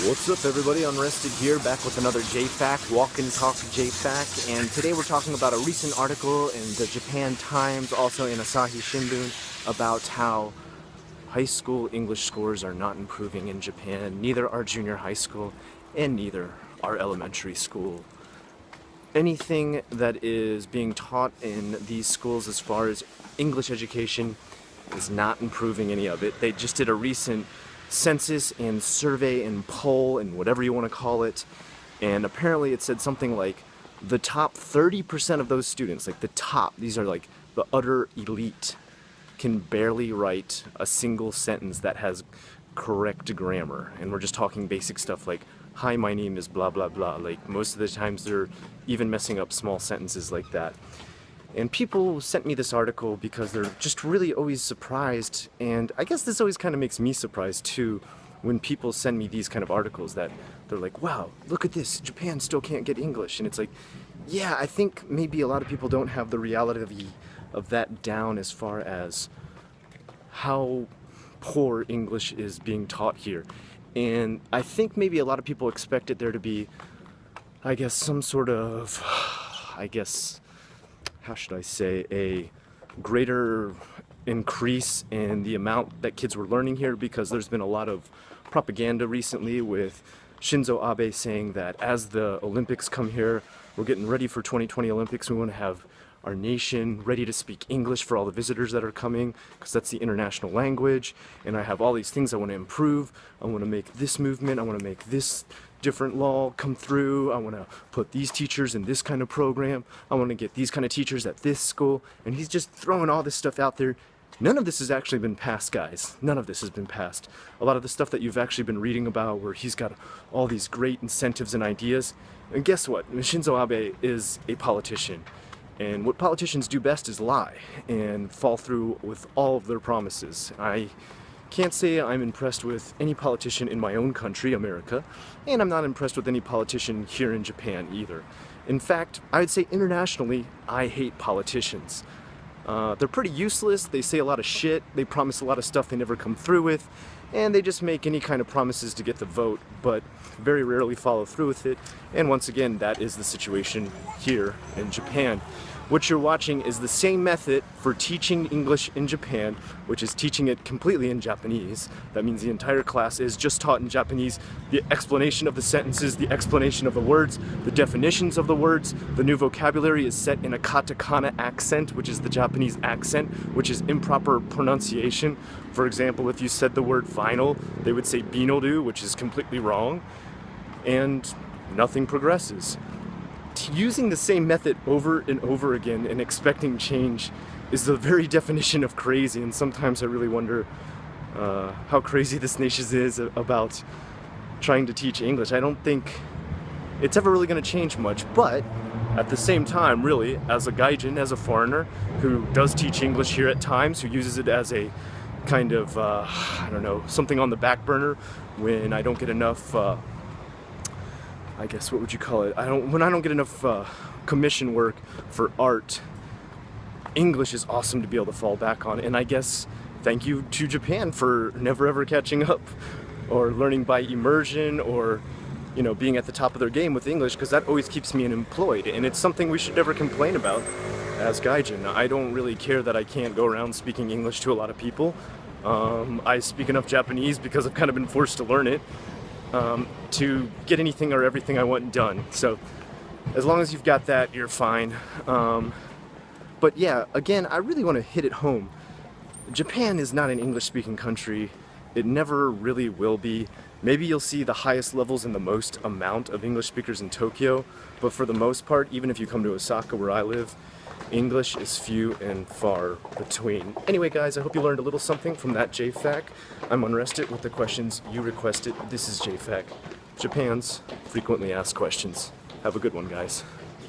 What's up everybody, Unrested here, back with another JFAQ, Walk and Talk JFAQ, and today we're talking about a recent article in the Japan Times, also in Asahi Shimbun, about how high school English scores are not improving in Japan. Neither are junior high school, and neither are elementary school. Anything that is being taught in these schools as far as English education is not improving any of it. They just did a recent census and survey and poll and whatever you want to call it, and apparently it said something like the top 30% of those students, like the top, these are like the utter elite, can barely write a single sentence that has correct grammar. And we're just talking basic stuff like, hi, my name is blah blah blah. Like most of the times they're even messing up small sentences like that. And people sent me this article because they're just really always surprised, and I guess this always kind of makes me surprised too when people send me these kind of articles that they're like, wow, look at this, Japan still can't get English. And it's like, yeah, I think maybe a lot of people don't have the reality of that down as far as how poor English is being taught here. And I think maybe a lot of people expected there to be, I guess, some sort of, how should I say, a greater increase in the amount that kids were learning here, because there's been a lot of propaganda recently with Shinzo Abe saying that as the Olympics come here, we're getting ready for 2020 Olympics, we want to have our nation ready to speak English for all the visitors that are coming, because that's the international language, and I have all these things I want to improve. I want to make this movement, I want to make this different law come through, I want to put these teachers in this kind of program, I want to get these kind of teachers at this school, and he's just throwing all this stuff out there. None of this has actually been passed, guys. None of this has been passed. A lot of the stuff that you've actually been reading about where he's got all these great incentives and ideas, and guess what? Shinzo Abe is a politician. And what politicians do best is lie and fall through with all of their promises. I can't say I'm impressed with any politician in my own country, America, and I'm not impressed with any politician here in Japan either. In fact, I would say internationally, I hate politicians. They're pretty useless, they say a lot of shit, they promise a lot of stuff they never come through with, and they just make any kind of promises to get the vote, but very rarely follow through with it. And once again, that is the situation here in Japan. What you're watching is the same method for teaching English in Japan, which is teaching it completely in Japanese. That means the entire class is just taught in Japanese. The explanation of the sentences, the explanation of the words, the definitions of the words, the new vocabulary is set in a katakana accent, which is the Japanese accent, which is improper pronunciation. For example, if you said the word vinyl, they would say binoru, which is completely wrong, and nothing progresses. Using the same method over and over again and expecting change is the very definition of crazy, and sometimes I really wonder how crazy this nation is about trying to teach English. I don't think it's ever really going to change much, but at the same time, really, as a gaijin, as a foreigner who does teach English here at times, who uses it as a kind of, I don't know, something on the back burner when I don't get enough I guess, what would you call it? When I don't get enough commission work for art, English is awesome to be able to fall back on. And I guess thank you to Japan for never ever catching up or learning by immersion, or, you know, being at the top of their game with English, because that always keeps me employed. And it's something we should never complain about as gaijin. I don't really care that I can't go around speaking English to a lot of people. I speak enough Japanese because I've kind of been forced to learn it. To get anything or everything I want done. So as long as you've got that, you're fine. But yeah, again, I really want to hit it home. Japan is not an English-speaking country. It never really will be. Maybe you'll see the highest levels and the most amount of English speakers in Tokyo, but for the most part, even if you come to Osaka where I live, English is few and far between. Anyway guys, I hope you learned a little something from that JFAQ. I'm Unrested with the questions you requested. This is JFAQ, Japan's frequently asked questions. Have a good one, guys.